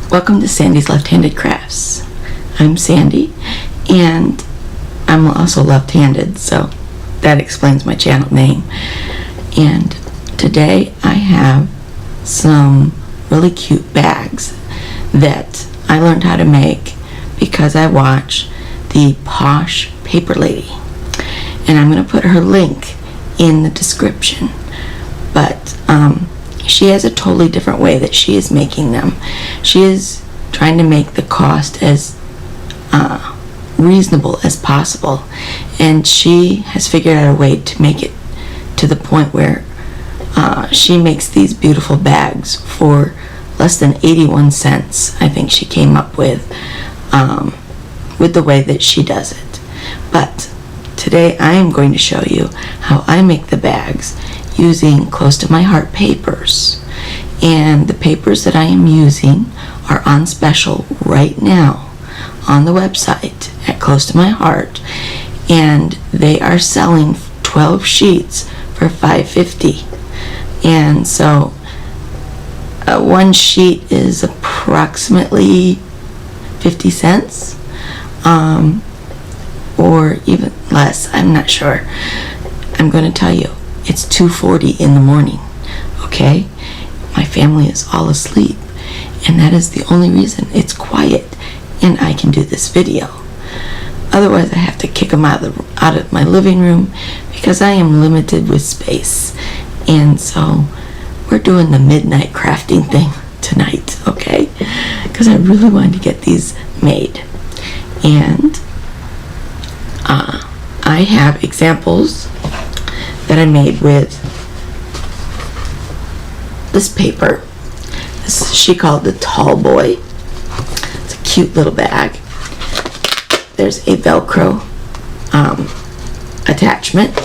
Welcome to Sandy's Left-Handed Crafts. I'm Sandy, and I'm also left-handed, so that explains my channel name. And today I have some really cute bags that I learned how to make because I watch the Posh Paper Lady, and I'm going to put her link in the description. But she has a totally different way that she is making them. She is trying to make the cost as reasonable as possible, and she has figured out a way to make it to the point where she makes these beautiful bags for less than 81 cents. I think she came up with the way that she does it. But today I am going to show you how I make the bags using Close to My Heart papers. And the papers that I am using are on special right now on the website at Close to My Heart, and they are selling 12 sheets for $5.50. And so one sheet is approximately 50 cents, or even less. I'm not sure. I'm going to tell you, it's 2:40 in the morning, okay? My family is all asleep, and that is the only reason it's quiet and I can do this video. Otherwise, I have to kick them out of my living room because I am limited with space. And so we're doing the midnight crafting thing tonight, okay? Because I really wanted to get these made. And I have examples that I made with this paper. She called the Tall Boy. It's a cute little bag. There's a Velcro attachment,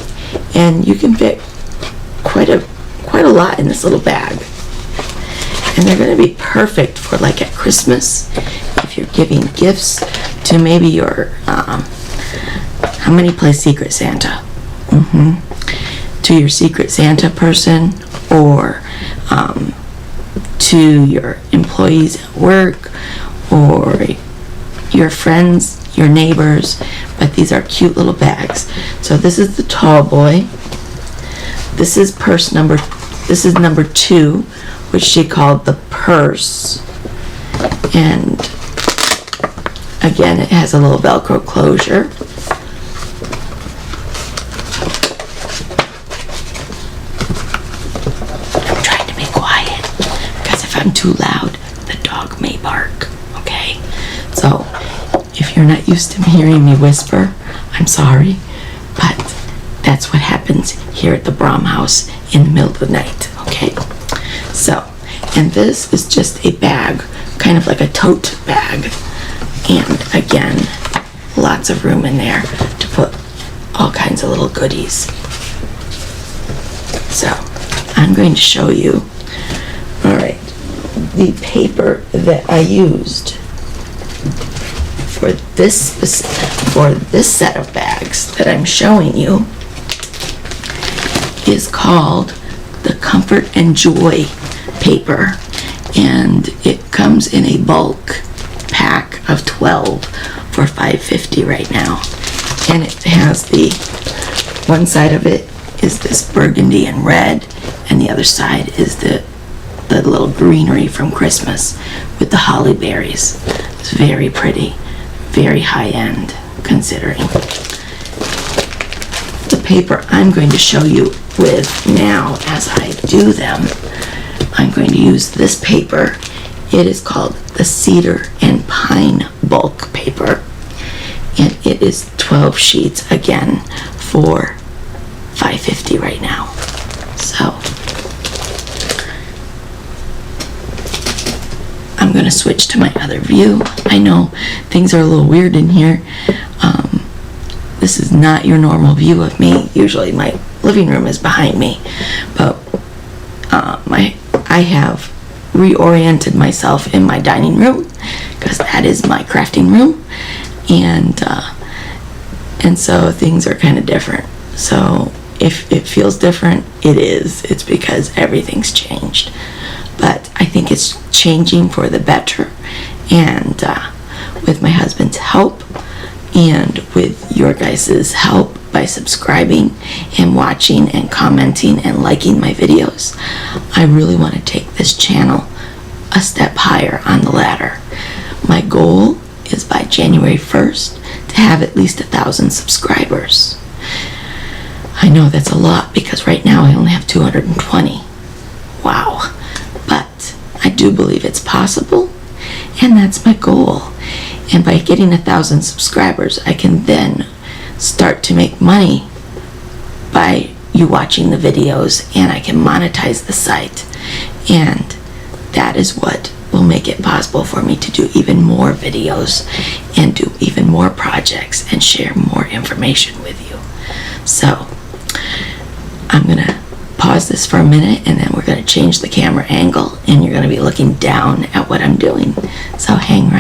and you can fit quite a lot in this little bag. And they're going to be perfect for like at Christmas, if you're giving gifts to maybe your how many play Secret Santa? To your Secret Santa person, or to your employees at work, or your friends, your neighbors. But these are cute little bags. So this is the Tall Boy. This is number 2, which she called the Purse. And again, it has a little Velcro closure. I'm trying to be quiet because if I'm too loud, the dog may bark, okay? So if you're not used to hearing me whisper, I'm sorry, but that's what happens here at the Brom house in the middle of the night, okay? So, and this is just a bag, kind of like a tote bag. And again, lots of room in there to put all kinds of little goodies. So, I'm going to show you, all right, the paper that I used for this set of bags that I'm showing you is called the Comfort and Joy paper, and it comes in a bulk pack of 12 for $5.50 right now. And it has the one side of it is this burgundy and red, and the other side is the little greenery from Christmas with the holly berries. It's very pretty, very high end considering. The paper I'm going to show you with now as I do them, I'm going to use this paper. It is called the Cedar and Pine bulk paper, and it is 12 sheets again for $5.50 right now. So I'm going to switch to my other view. I know things are a little weird in here. This is not your normal view of me. Usually my living room is behind me, but I have reoriented myself in my dining room because that is my crafting room, and so things are kind of different. So if it feels different, it is. It's because everything's changed. But I think it's changing for the better, And with my husband's help and with your guys' help by subscribing and watching and commenting and liking my videos, I really want to take this channel a step higher on the ladder. My goal is by January 1st to have at least 1,000 subscribers. I know that's a lot because right now I only have 220. Wow. But I do believe it's possible, and that's my goal. And by getting 1,000 subscribers, I can then start to make money by you watching the videos, and I can monetize the site. And that is what will make it possible for me to do even more videos and do even more projects and share more information with you. So I'm gonna pause this for a minute, and then we're gonna change the camera angle, and you're gonna be looking down at what I'm doing. So hang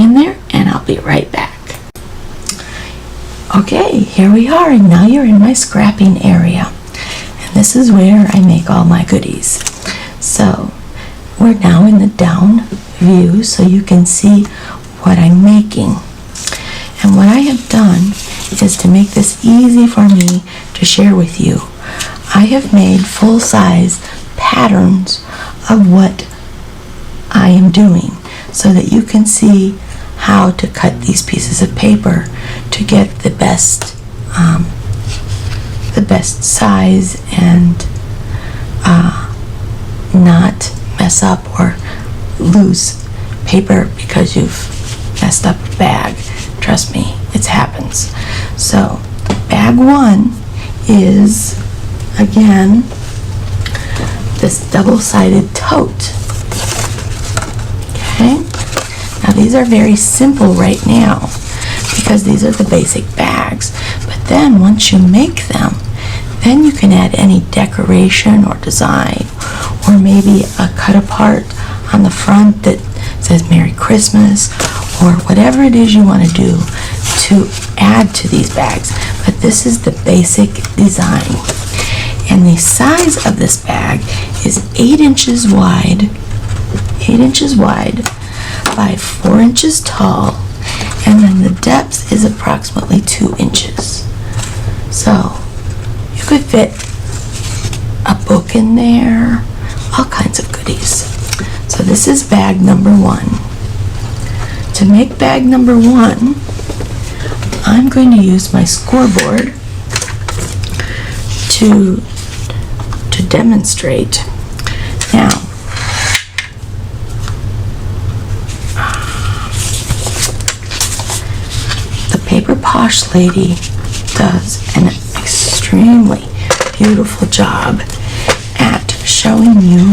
in there, and I'll be right back. Okay, here we are, and now you're in my scrapping area, and this is where I make all my goodies. So we're now in the down view, so you can see what I'm making. And what I have done is to make this easy for me to share with you. I have made full-size patterns of what I am doing so that you can see how to cut these pieces of paper to get the best size and not mess up or lose paper because you've messed up a bag. Trust me, it happens. So bag one is, again, this double-sided tote. Okay? Now these are very simple right now because these are the basic bags. But then once you make them, then you can add any decoration or design, or maybe a cut apart on the front that says Merry Christmas, or whatever it is you want to do to add to these bags. But this is the basic design. And the size of this bag is 8 inches wide by 4 inches tall, and then the depth is approximately 2 inches. So you could fit a book in there, all kinds of goodies. So this is bag number 1. To make bag number 1, I'm going to use my scoreboard to demonstrate. Now, the Paper Posh lady does an extremely beautiful job at showing you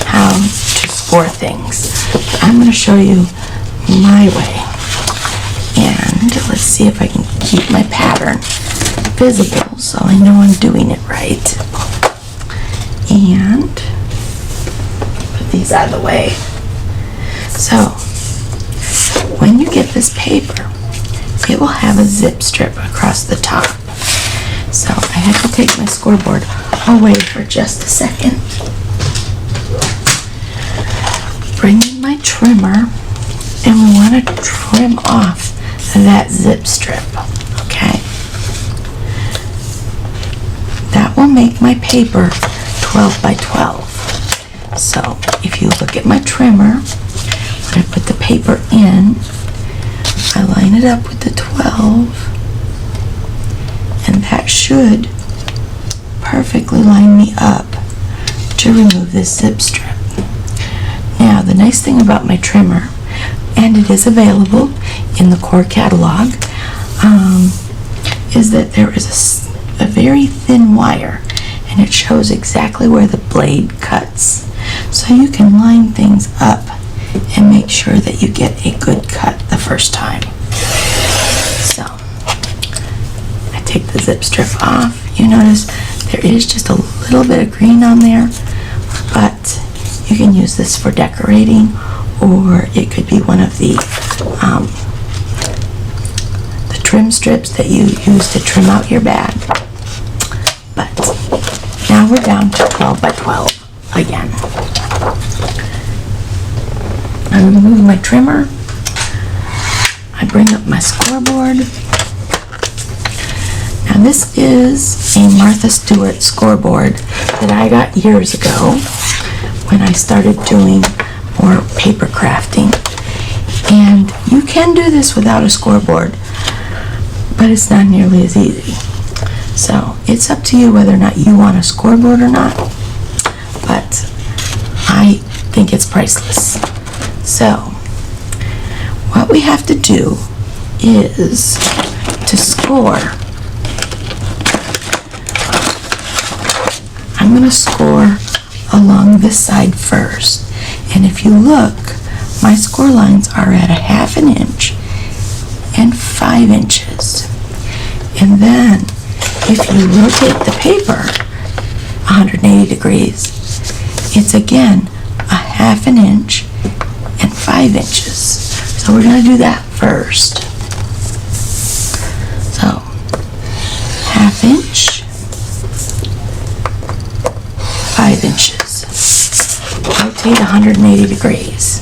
how to score things. But I'm going to show you my way, and let's see if I can keep my pattern visible so I know I'm doing it right. And put these out of the way. So when you get this paper, it will have a zip strip across the top. So I had to take my scoreboard away for just a second. Bring in my trimmer, and we want to trim off that zip strip, okay? That will make my paper 12 by 12. So if you look at my trimmer, when I put the paper in, I line it up with the 12, and that should perfectly line me up to remove this zip strip. Now, the nice thing about my trimmer, and it is available in the core catalog, is that there is a very thin wire, and it shows exactly where the blade cuts. So you can line things up and make sure that you get a good cut the first time. So I take the zip strip off. You notice there is just a little bit of green on there, but you can use this for decorating, or it could be one of the trim strips that you use to trim out your bag. But now we're down to 12 by 12 again. I remove my trimmer. I bring up my scoreboard. Now this is a Martha Stewart scoreboard that I got years ago when I started doing more paper crafting. And you can do this without a scoreboard, but it's not nearly as easy. So it's up to you whether or not you want a scoreboard or not, but I think it's priceless. So what we have to do is to score. I'm going to score along this side first, and if you look, my score lines are at 1/2 inch and 5 inches. And then if you rotate the paper 180 degrees, it's again 1/2 inch and 5 inches. So we're going to do that first. So 1/2 inch, 5 inches. Rotate 180 degrees.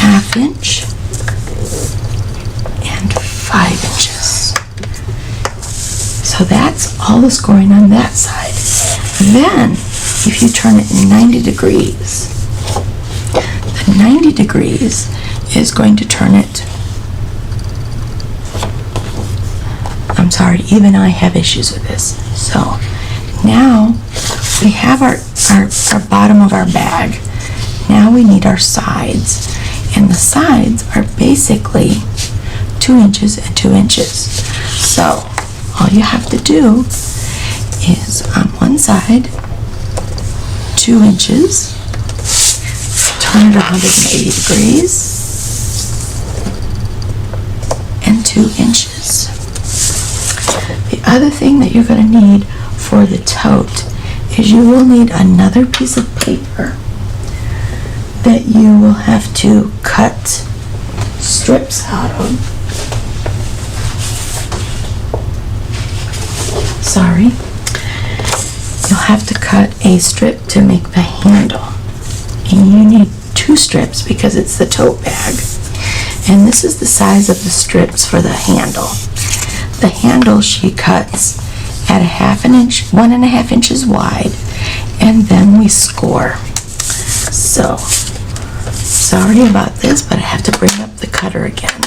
1/2 inch and 5 inches. So that's all the scoring on that side. Then, if you turn it 90 degrees, the 90 degrees is going to turn it. I'm sorry, even I have issues with this. So now we have our bottom of our bag. Now we need our sides. And the sides are basically 2 inches and 2 inches. So all you have to do is on one side, 2 inches, turn it 180 degrees, and 2 inches. The other thing that you're going to need for the tote is you will need another piece of paper that you will have to cut strips out of. Sorry. You'll have to cut a strip to make the handle. And you need 2 strips because it's the tote bag. And this is the size of the strips for the handle. The handle she cuts at 1/2 inch, 1.5 inches wide, and then we score. So, sorry about this, but I have to bring up the cutter again.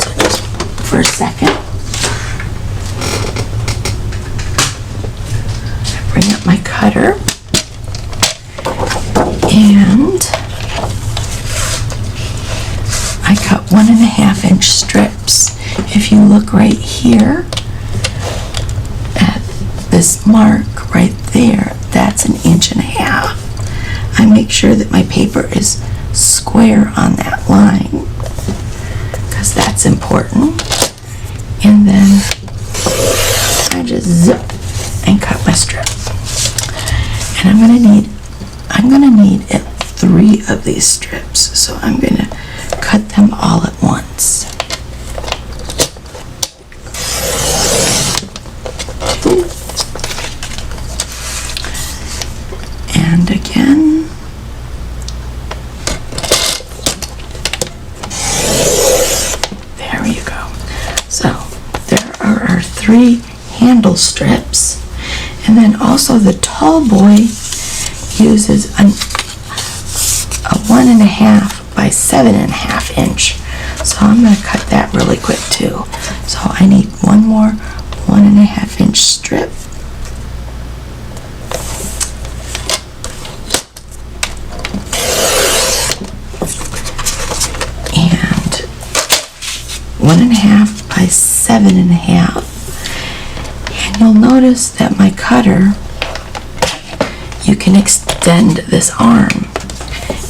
So just for a second. I bring up my cutter, and I cut 1.5 inch strips. If you look right here at this mark right there, that's 1.5 inches. I make sure that my paper is square on that line because that's important. And then I just zip and cut my strip. And I'm gonna need 3 of these strips, so I'm gonna cut them all at once. And again. There you go. So there are our 3 handle strips. And then also the tall boy uses a 1.5 by 7.5 inch. So I'm going to cut that really quick too. So I need one more 1.5 inch strip. And 1.5 by 7.5. And you'll notice that my cutter, you can extend this arm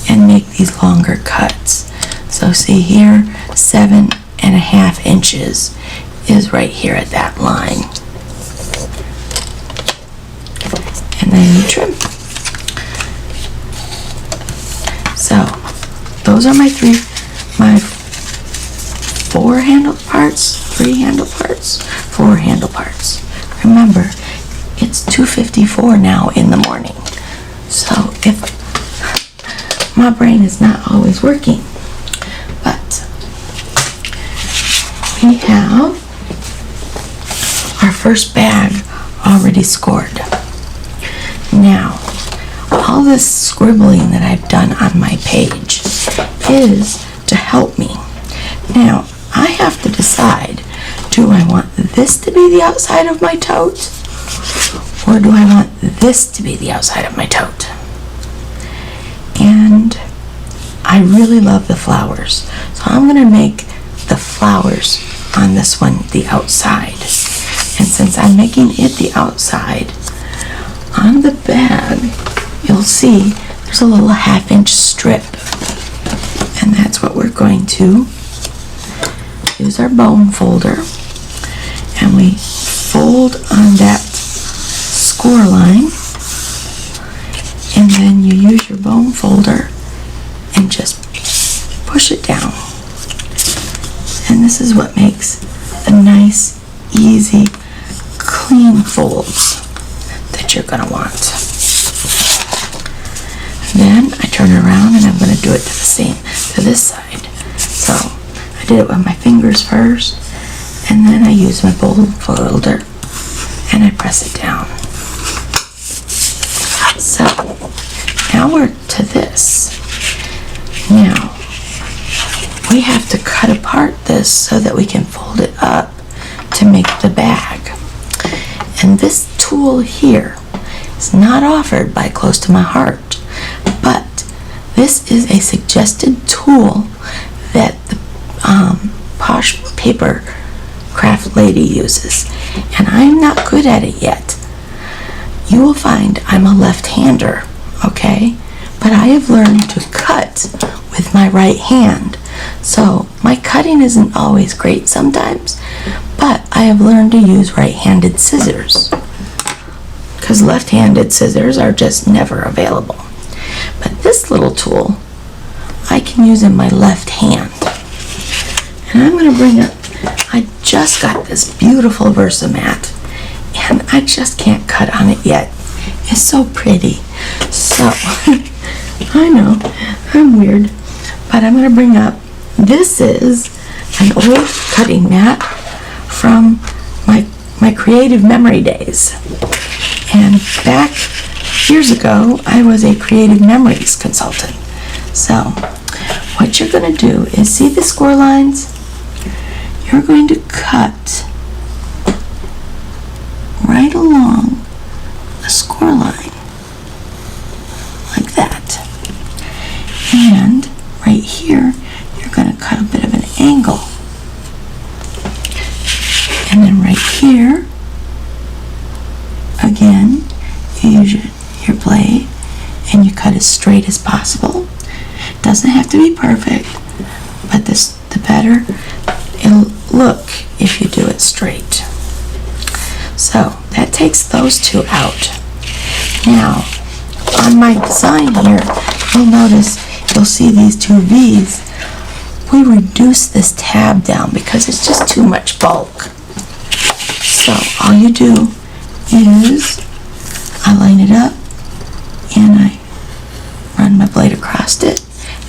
and make these longer cuts. So see here, 7.5 inches is right here at that line. And then you trim. So those are my 4 handle parts, 3 handle parts, 4 handle parts. Remember, it's 2:54 now in the morning. So if my brain is not always working. But we have our first bag already scored. Now, all this scribbling that I've done on my page is to help me. Now, I have to decide, do I want this to be the outside of my tote? Or do I want this to be the outside of my tote? And I really love the flowers. So I'm going to make the flowers on this one the outside. And since I'm making it the outside, on the bag, you'll see there's a little 1/2-inch strip. And that's what we're going to use our bone folder. And we fold on that score line. And then you use your bone folder and just push it down. And this is what makes the nice, easy, clean folds that you're going to want. Then I turn around and I'm going to do it to this side. So I did it with my fingers first, and then I use my bone folder and I press it down. So now we're to this. Now we have to cut apart this so that we can fold it up to make the bag. And this tool here is not offered by Close to My Heart, but this is a suggested tool that the Posh Paper Craft lady uses, and I'm not good at it yet. You will find I'm a left-hander, okay? But I have learned to cut with my right hand. So my cutting isn't always great sometimes, but I have learned to use right-handed scissors, because left-handed scissors are just never available. But this little tool I can use in my left hand. And I'm going to bring up, I just got this beautiful Versamat, and I just can't cut on it yet. It's so pretty. So, I know, I'm weird, but I'm going to bring up, this is an old cutting mat from my creative memory days. And back years ago, I was a creative memories consultant. So, what you're going to do is, see the score lines? You're going to cut right along the score line, like that. And right here, you're going to cut a bit of an angle. And then right here, again, you use your blade and you cut as straight as possible. It doesn't have to be perfect, but the better it'll look if you do it straight. So that takes those two out. Now, on my design here, you'll notice, you'll see these two V's. We reduce this tab down because it's just too much bulk. So all you do is, I line it up and I run my blade across it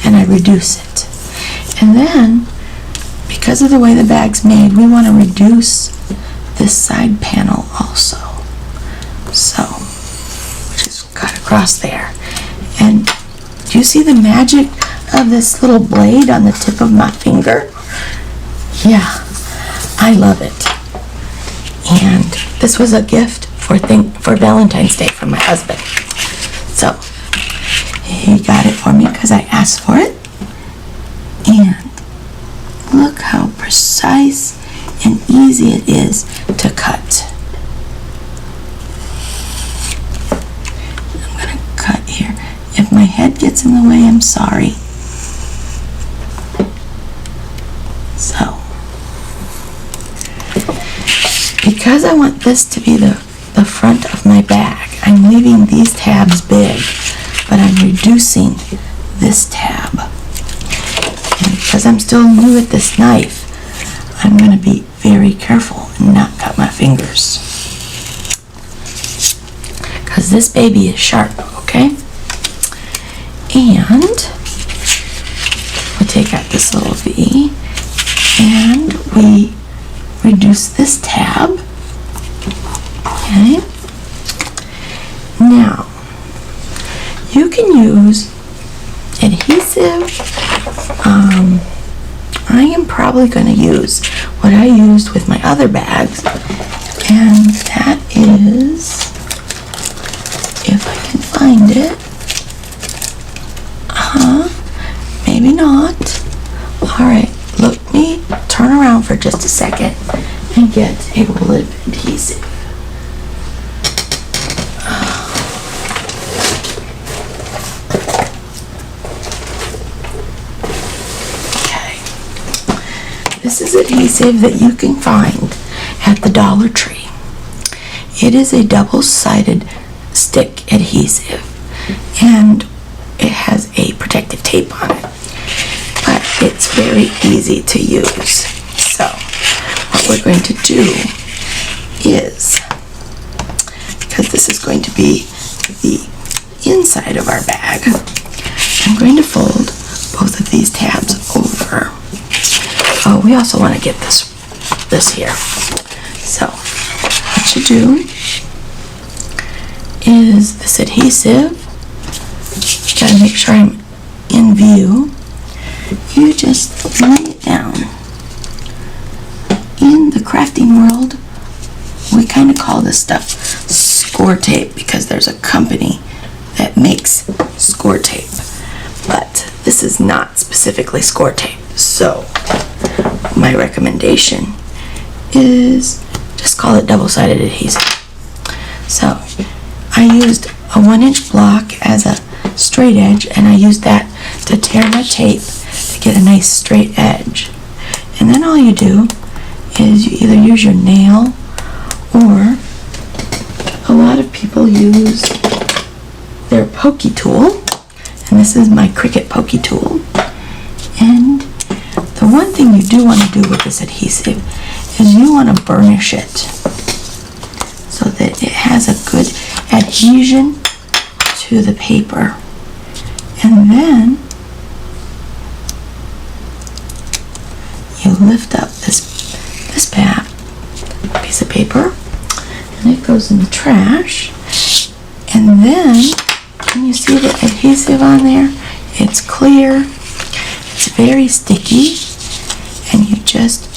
and I reduce it. And then, because of the way the bag's made, we want to reduce this side panel also. So, just cut across there. And do you see the magic of this little blade on the tip of my finger? Yeah, I love it. And this was a gift for Valentine's Day from my husband. So, he got it for me because I asked for it. And look how precise and easy it is to cut. I'm going to cut here. If my head gets in the way, I'm sorry. So, because I want this to be the front of my bag, I'm leaving these tabs big, but I'm reducing this tab. And because I'm still new at this knife, I'm going to be very careful and not cut my fingers. Because this baby is sharp, okay? And little V, and we reduce this tab. Okay. Now, you can use adhesive. I am probably going to use what I used with my other bags, and that is, if I can find it, maybe not. Alright, let me turn around for just a second and get a lip adhesive. This is adhesive that you can find at the Dollar Tree. It is a double-sided stick adhesive, and it has a protective tape on it, but it's very easy to use. So what we're going to do is, because this is going to be the inside of our bag, I'm going to fold both of these tabs over. Oh, we also want to get this here. So what you do is this adhesive, you gotta make sure I'm in view. You just lay it down. In the crafting world, we kind of call this stuff score tape because there's a company that makes score tape, but this is not specifically score tape. So my recommendation is just call it double-sided adhesive. So I used a 1-inch block as a straight edge, and I used that to tear my tape to get a nice straight edge. And then all you do is you either use your nail, or a lot of people use their pokey tool, and this is my Cricut pokey tool. And the one thing you do want to do with this adhesive is you want to burnish it so that it has a good adhesion to the paper. And then you lift up this piece of paper, and it goes in the trash. And then, can you see the adhesive on there? It's clear. It's very sticky, and you just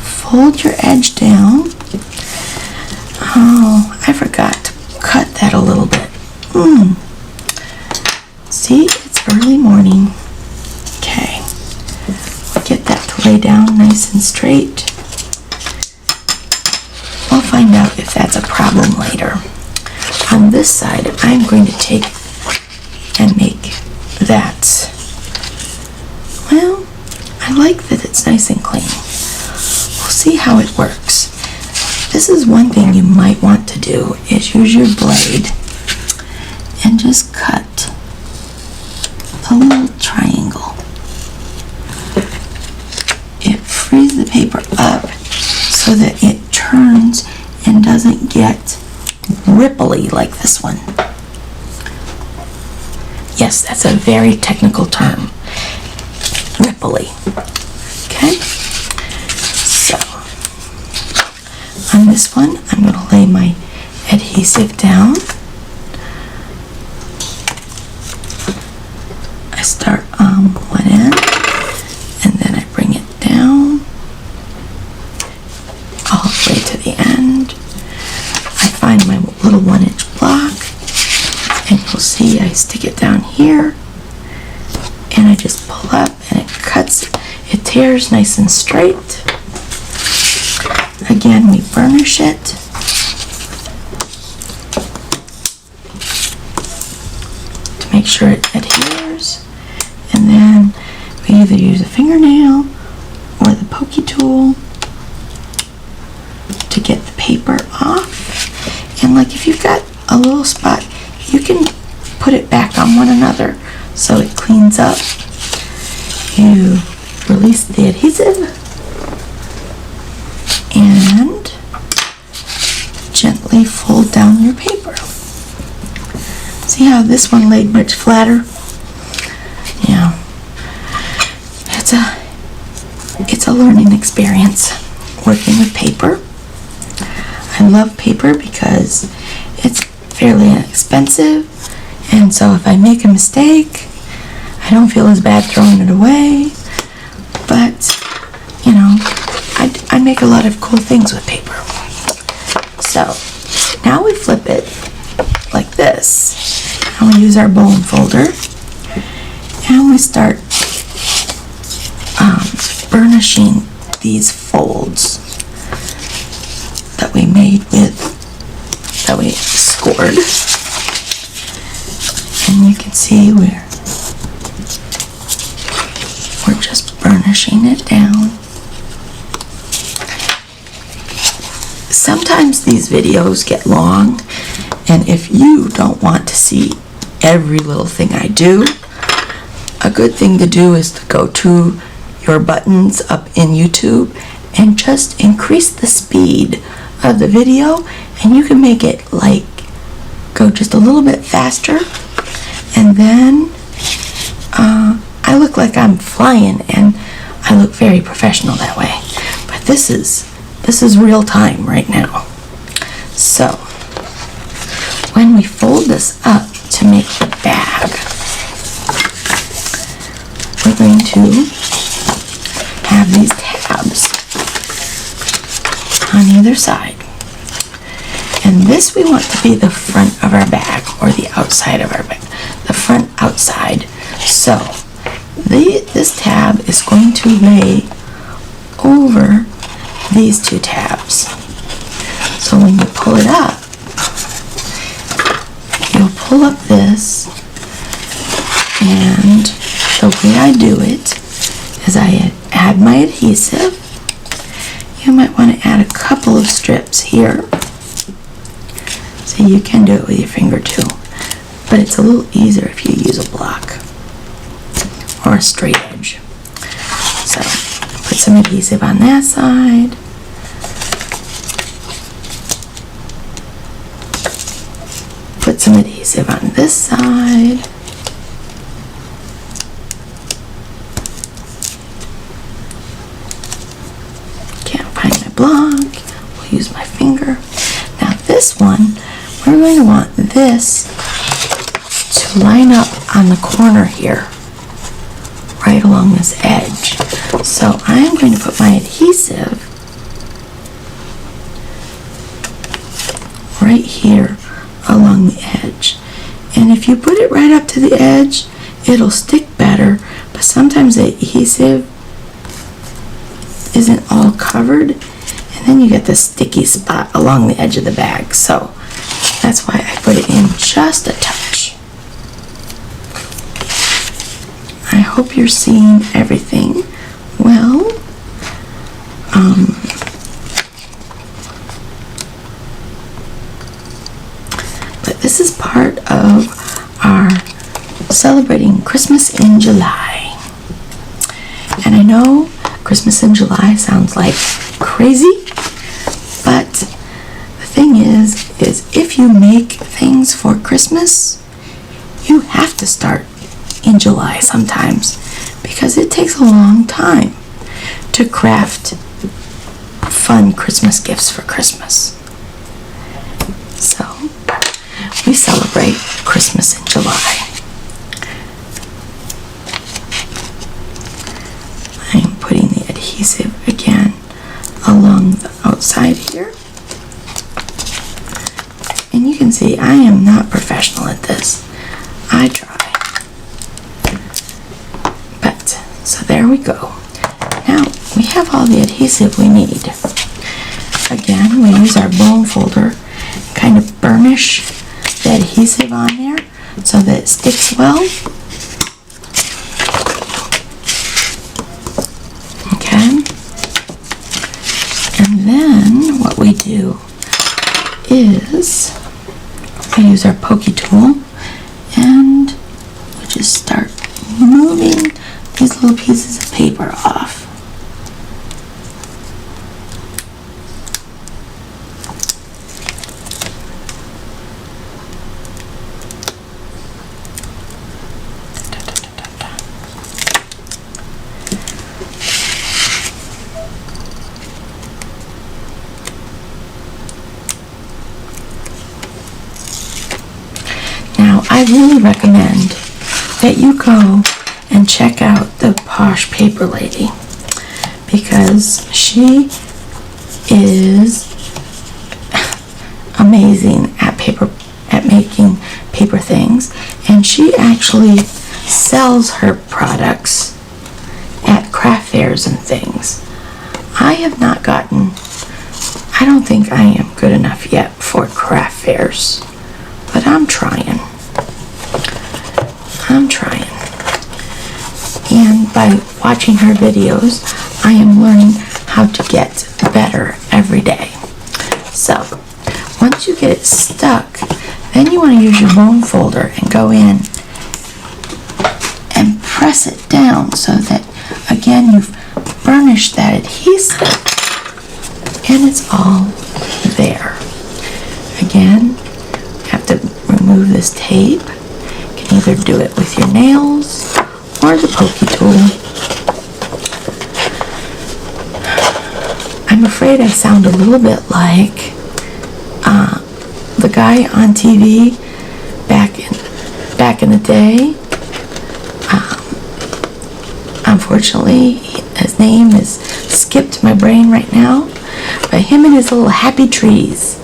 fold your edge down. Oh, I forgot to cut that a little bit. See, it's early morning. Okay, get that to lay down nice and straight. We'll find out if that's a problem later. On this side, I'm going to take and make that. Well, I like that it's nice and clean. We'll see how it works. This is one thing you might want to do, is use your blade and just cut a little triangle. It frees the paper up so that it turns and doesn't get ripply like this one. Yes, that's a very technical term. Ripply. Okay? So, on this one, I'm going to lay my adhesive down. I start on one end, and then I bring it down all the way to the end. I find my little 1-inch block, and you'll see I stick it down here, and I just pull up, and it cuts, it tears nice and straight. Again, we burnish it. To make sure it adheres. And then we either use a fingernail or the pokey tool to get the paper off. And like if you've got a little spot, you can put it back on one another so it cleans up. You release the adhesive and gently fold down your paper. See how this one laid much flatter? Yeah, it's a learning experience working with paper. I love paper because it's fairly inexpensive, and so if I make a mistake, I don't feel as bad throwing it away. But, you know, I make a lot of cool things with paper. So, now we flip it like this, and we use our bone folder, and we start burnishing these folds that we scored. And you can see we're just burnishing it down. Sometimes these videos get long, and if you don't want to see every little thing I do, a good thing to do is to go to your buttons up in YouTube and just increase the speed of the video, and you can make it like go just a little bit faster, and then I look like I'm flying, and I look very professional that way. But this is real time right now. So when we fold this up to make the bag, we're going to have these tabs on either side. And this we want to be the front of our bag, or the outside of our bag. The front outside. So this tab is going to lay over these two tabs. So when you pull it up, you'll pull up this, and the way I do it is I add my adhesive. You might want to add a couple of strips here. So you can do it with your finger too, but it's a little easier if you use a block or a straight edge. So put some adhesive on that side. Put some adhesive on this side. Can't find my block. We'll use my finger. Now this one, we're going to want this to line up on the corner here, right along this edge. So I'm going to put my adhesive right here along the edge. And if you put it right up to the edge, it'll stick better, but sometimes the adhesive isn't all covered, and then you get this sticky spot along the edge of the bag. So that's why I put it in just a touch. I hope you're seeing everything well. But this is part of our celebrating Christmas in July. And I know Christmas in July sounds like crazy, but the thing is if you make things for Christmas, you have to start in July sometimes, because it takes a long time to craft fun Christmas gifts for Christmas. So we celebrate Christmas in July. I'm putting the adhesive again along the outside here. And you can see I am not professional at this. I try. But, so there we go. Now, we have all the adhesive we need. Again, we use our bone folder, kind of burnish the adhesive on there so that it sticks well. Okay. And then what we do is we use our pokey tool, and we just start moving these little pieces of paper off. I really recommend that you go and check out the Posh Paper Lady, because she is amazing at making paper things, and she actually sells her products at craft fairs and things. I don't think I am good enough yet for craft fairs, but I'm trying. And by watching her videos, I am learning how to get better every day. So, once you get it stuck, then you want to use your bone folder and go in and press it down so that, again, you've burnished that adhesive and it's all there. Again, you have to remove this tape. You can either do it with your nails or the pokey tool. I'm afraid I sound a little bit like the guy on TV back in the day. Unfortunately, his name is skipped my brain right now, but him and his little happy trees.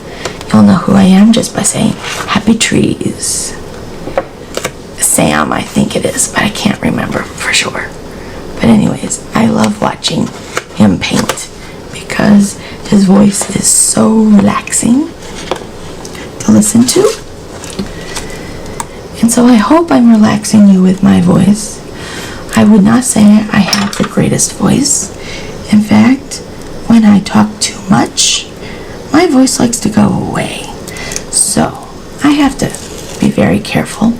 You'll know who I am just by saying happy trees. Sam, I think it is, but I can't remember for sure. But anyways, I love watching him paint because his voice is so relaxing to listen to. And so I hope I'm relaxing you with my voice. I would not say I have the greatest voice. In fact, when I talk too much, my voice likes to go away. So I have to be very careful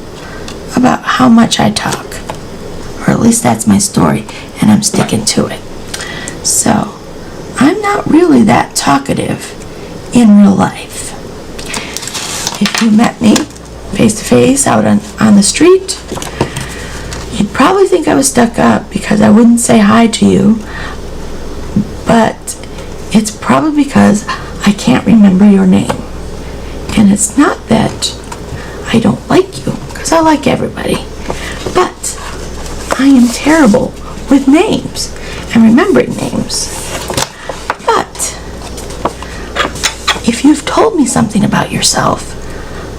about how much I talk. Or at least that's my story, and I'm sticking to it. So I'm not really that talkative in real life. If you met me face to face out on the street, you'd probably think I was stuck up because I wouldn't say hi to you, but it's probably because I can't remember your name. And it's not that I don't like you, because I like everybody, but I am terrible with names and remembering names. But if you've told me something about yourself,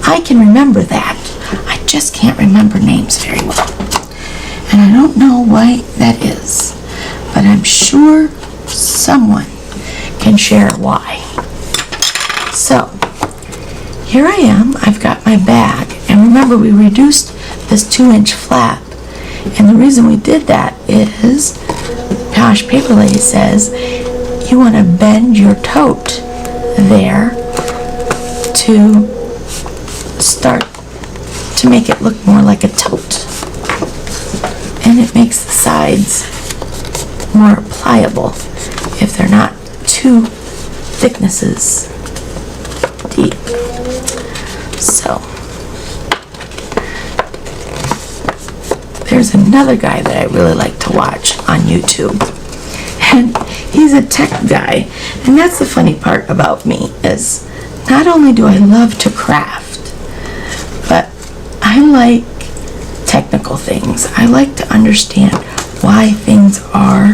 I can remember that. I just can't remember names very well. And I don't know why that is, but I'm sure someone can share why. So, here I am. I've got my bag. And remember, we reduced this 2-inch flap. And the reason we did that is, Posh Paper Lady says, you want to bend your tote there to start to make it look more like a tote. And it makes the sides more pliable if they're not two thicknesses deep. So there's another guy that I really like to watch on YouTube, and he's a tech guy. And that's the funny part about me, is not only do I love to craft, but I like technical things. I like to understand why things are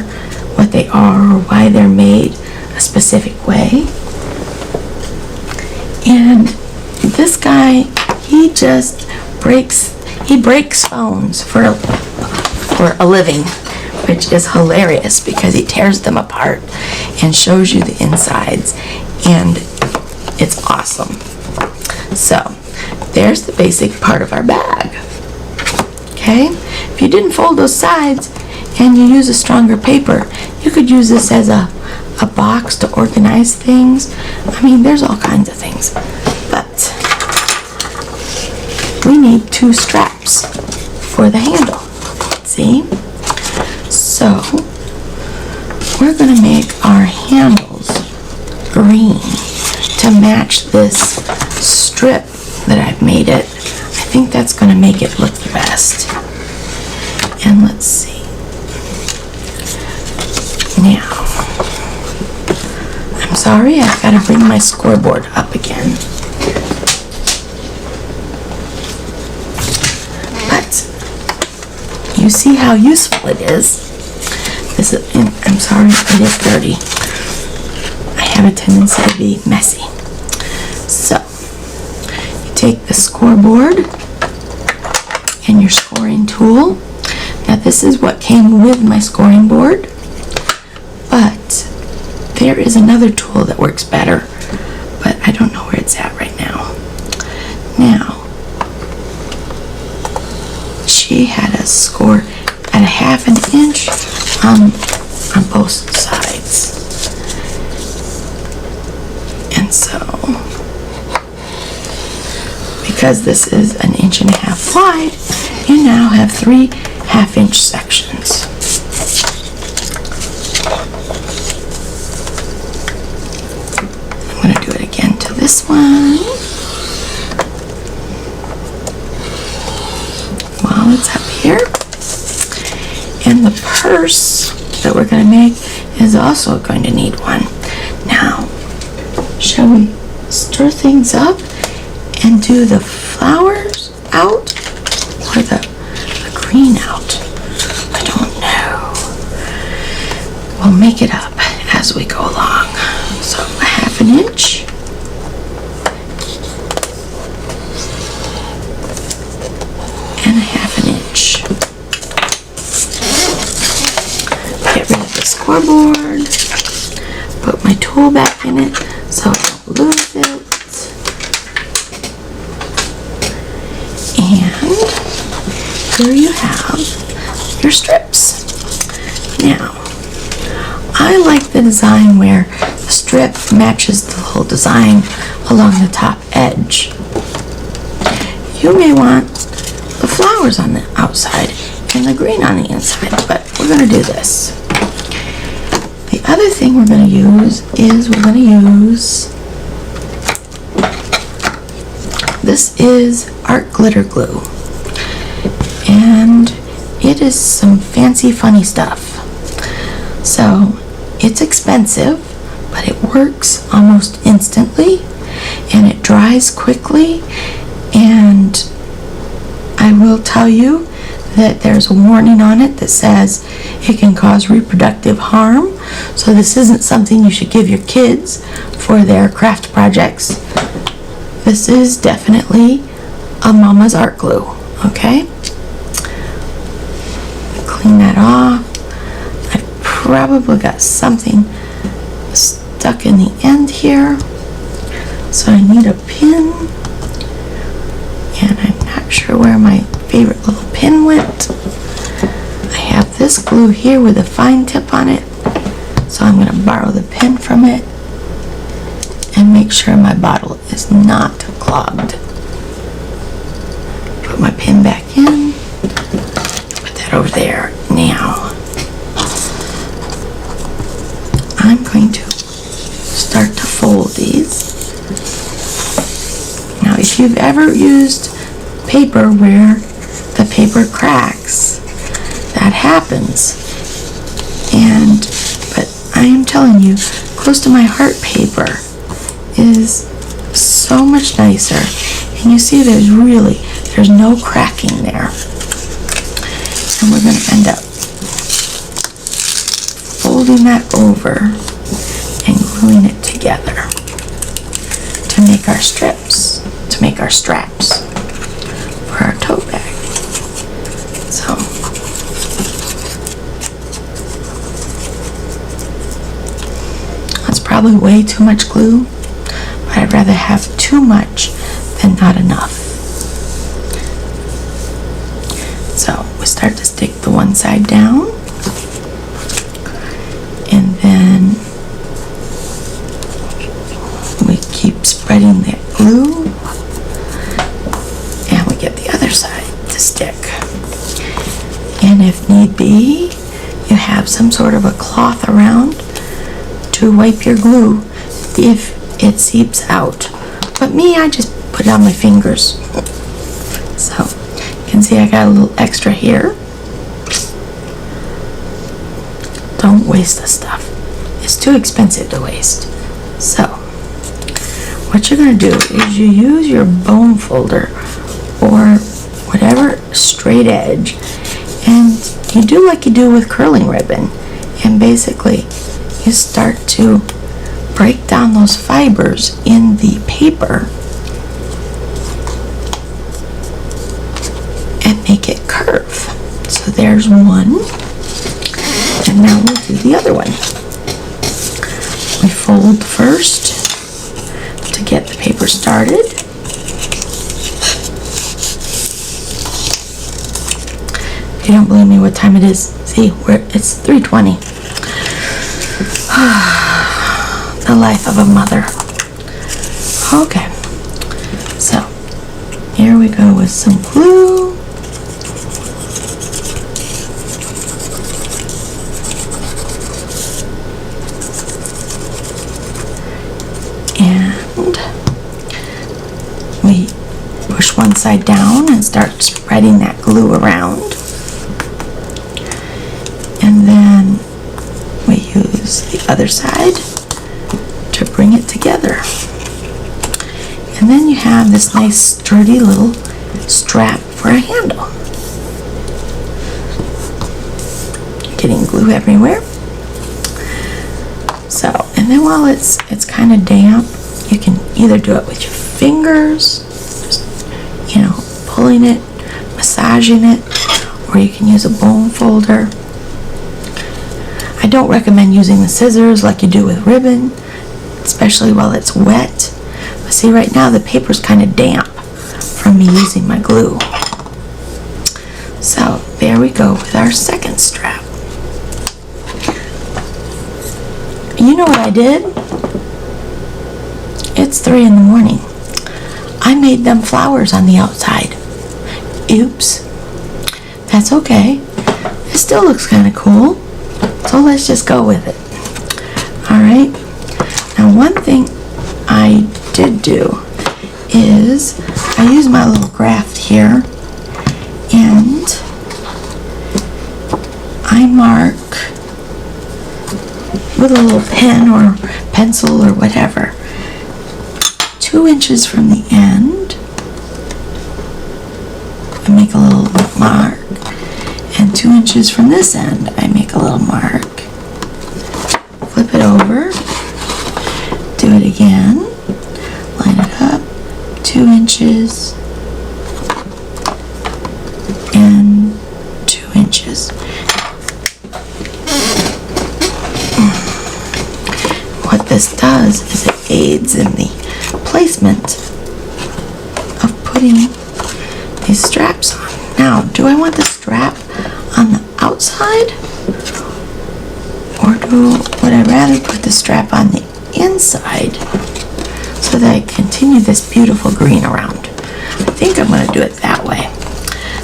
what they are, or why they're made a specific way. And this guy, he breaks phones for a living, which is hilarious because he tears them apart and shows you the insides, and it's awesome. So there's the basic part of our bag. Okay, if you didn't fold those sides and you use a stronger paper, you could use this as a box to organize things. I mean, there's all kinds of things, but we need 2 straps for the handle. See? So we're going to make our handles green to match this strip that I've made it. I think that's going to make it look the best. And let's see. Now, I'm sorry, I've got to bring my scoreboard up again. you see how useful it is. This is, I'm sorry, it is dirty. I have a tendency to be messy. So, you take the scoreboard and your scoring tool. Now this is what came with my scoring board, but there is another tool that works better, but I don't know where it's at right now. Now, she had us score at 1/2 inch on both sides. And so, because this is 1.5 inches wide, you now have 3 1/2-inch sections. I'm going to do it again to this one while it's up here. And the purse that we're going to make is also going to need one. Now, shall we stir things up and do the flowers out or the green out? I don't know. We'll make it up as we go along. So 1/2 inch. And 1/2 inch. Get rid of the scoreboard. Put my tool back in it so I don't lose it. And here you have your strips. Now, I like the design where the strip matches the whole design along the top edge. You may want the flowers on the outside and the green on the inside, but we're going to do this. The other thing we're going to use is this is art glitter glue, and it is some fancy funny stuff. So it's expensive, but it works almost instantly and it dries quickly. And I will tell you that there's a warning on it that says it can cause reproductive harm. So this isn't something you should give your kids for their craft projects. This is definitely a mama's art glue, okay? Clean that off. I've probably got something stuck in the end here, so I need a pin, and I'm not sure where my favorite little pin went. I have this glue here with a fine tip on it, so I'm going to borrow the pin from it and make sure my bottle is not clogged. Put my pin back in, put that over there. Now, I'm going to start to fold these. Now, if you've ever used paper where the paper cracks, that happens. But I am telling you, close to my heart paper is so much nicer, and you see there's no cracking there. And we're going to end up folding that over and gluing it together to make our strips, to make our straps for our tote bag. So that's probably way too much glue, but I'd rather have too much than not enough. So we start to stick the one side down, and then we keep spreading that glue, and we get the other side to stick. And if need be, you have some sort of a cloth around to wipe your glue if it seeps out. But me, I just put it on my fingers. So you can see I got a little extra here. Don't waste the stuff. It's too expensive to waste. So what you're going to do is you use your bone folder or whatever straight edge, And you do like you do with curling ribbon, and basically you start to break down those fibers in the paper and make it curve. So there's one, and now we'll do the other one. We fold first to get the paper started. If you don't believe me what time it is, see, it's 3:20. The life of a mother. Okay, so here we go with some glue. And we push one side down and start spreading that glue around. And then we use the other side to bring it together. And then you have this nice sturdy little strap for a handle. Getting glue everywhere. So, and then while it's kind of damp, you can either do it with your fingers, just, pulling it, massaging it, or you can use a bone folder. I don't recommend using the scissors like you do with ribbon, especially while it's wet. But see, right now the paper's kind of damp from me using my glue. So there we go with our second strap. You know what I did? It's 3 in the morning. I made them flowers on the outside. Oops. That's okay. It still looks kind of cool. So let's just go with it. Alright. Now one thing I did do is I used my little graft here and I mark with a little pen or pencil or whatever 2 inches from the end. I make a little mark, and 2 inches from this end I make a little mark. Flip it over, do it again, line it up, 2 inches and 2 inches. What this does is it aids in the placement of putting these straps on. Now, do I want the strap on the outside, or would I rather put the strap on the inside so that I continue this beautiful green around? I think I'm going to do it that way.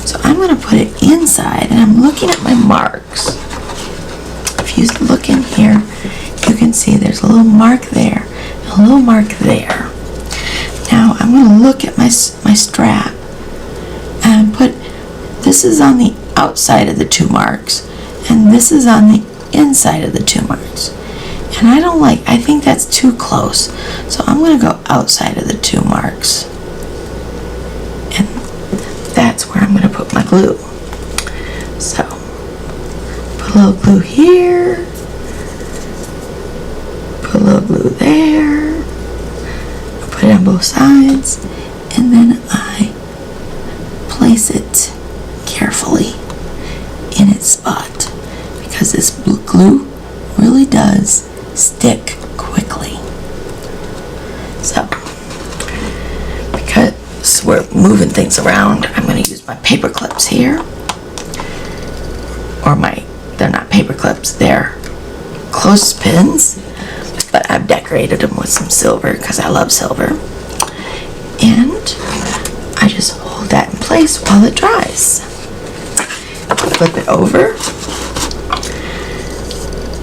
So I'm going to put it inside, and I'm looking at my marks. If you look in here, you can see there's a little mark there and a little mark there. Now I'm going to look at my strap and put, this is on the outside of the 2 marks and this is on the inside of the 2 marks. And I think that's too close. So I'm going to go outside of the 2 marks. And that's where I'm going to put my glue. So, put a little glue here. Put a little glue there. Put it on both sides. And then I place it carefully in its spot. Because this glue really does stick quickly. So, because we're moving things around, I'm going to use my paper clips here. Or they're not paper clips, they're clothespins, but I've decorated them with some silver because I love silver. And I just hold that in place while it dries. Flip it over.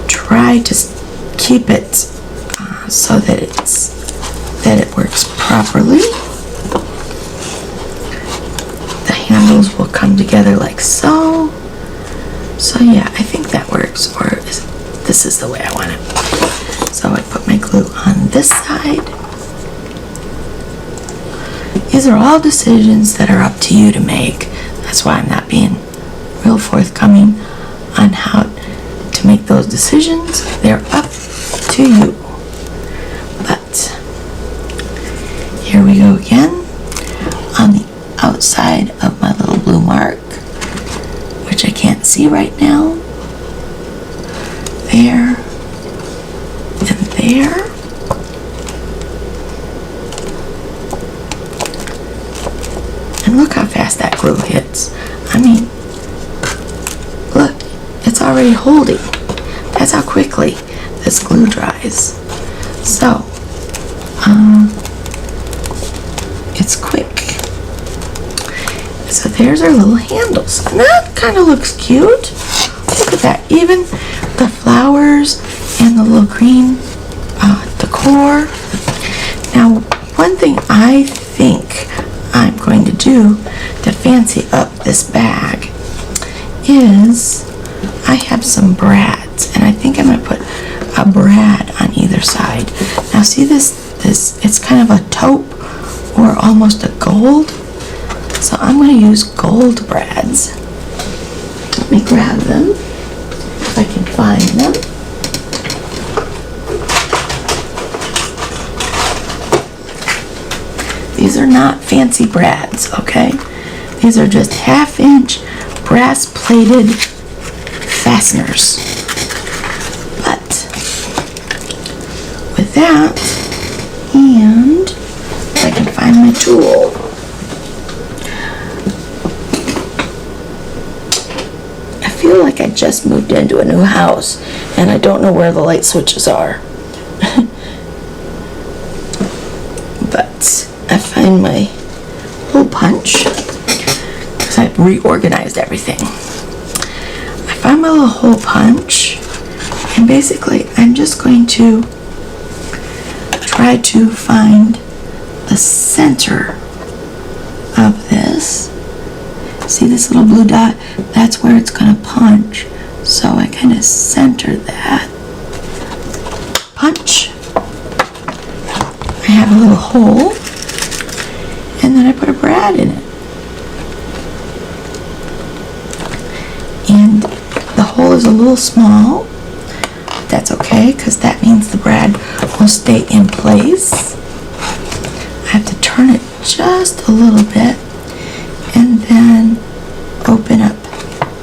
Try to keep it so that it works properly. The handles will come together like so. So yeah, I think that works, or this is the way I want it. So I put my glue on this side. These are all decisions that are up to you to make. That's why I'm not being real forthcoming on how to make those decisions. They're up to you. But here we go again on the outside of my little blue mark, which I can't see right now. There and there. And look how fast that glue hits. I mean, look, it's already holding. That's how quickly this glue dries. So, it's quick. So there's our little handles. And that kind of looks cute. Look at that. Even the flowers and the little green decor. Now, one thing I think I'm going to do to fancy up this bag is I have some brads, and I think I'm going to put a brad on either side. Now see this, it's kind of a taupe or almost a gold. So I'm going to use gold brads. Let me grab them if I can find them. These are not fancy brads, okay? These are just 1/2-inch brass-plated fasteners. But with that, and if I can find my tool, I feel like I just moved into a new house and I don't know where the light switches are. But I find my hole punch because I've reorganized everything. I find my little hole punch, and basically I'm just going to try to find the center of this. See this little blue dot? That's where it's going to punch. So I kind of center that. Punch. I have a little hole, and then I put a brad in it. And the hole is a little small. That's okay, because that means the brad will stay in place. I have to turn it just a little bit and then open up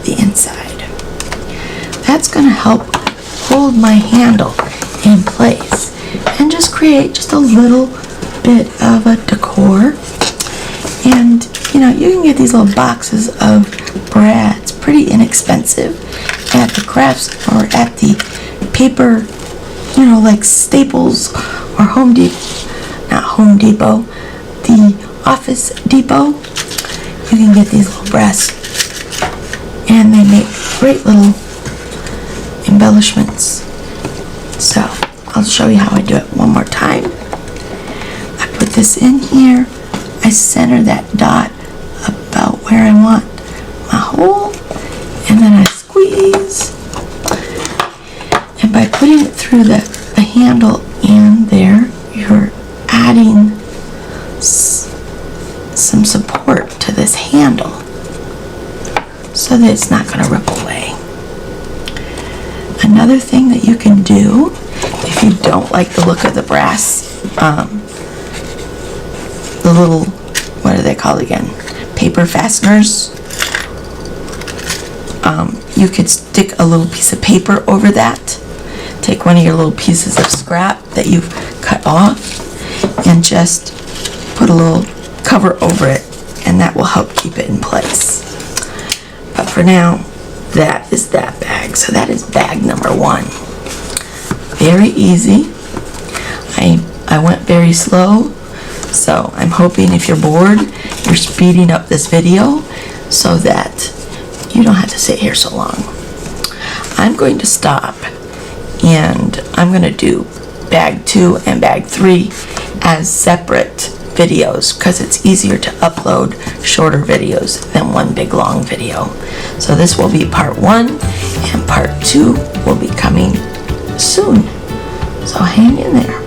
the inside. That's going to help hold my handle in place and just create just a little bit of a decor. And you know, you can get these little boxes of brads pretty inexpensive at the crafts or at the paper, you know, like Staples or Home Depot, not Home Depot, the Office Depot. You can get these little brass, and they make great little embellishments. So I'll show you how I do it one more time. I put this in here. I center that dot about where I want my hole, and then I squeeze. And by putting it through the handle in there, you're adding some support to this handle so that it's not going to rip away. Another thing that you can do if you don't like the look of the brass, the little, what are they called again? Paper fasteners. You could stick a little piece of paper over that. Take one of your little pieces of scrap that you've cut off and just put a little cover over it, and that will help keep it in place. But for now, that is that bag. So that is bag number 1. Very easy. I went very slow, so I'm hoping if you're bored, you're speeding up this video so that you don't have to sit here so long. I'm going to stop, and I'm going to do bag 2 and bag 3 as separate videos because it's easier to upload shorter videos than one big long video. So this will be part 1, and part 2 will be coming soon. So hang in there.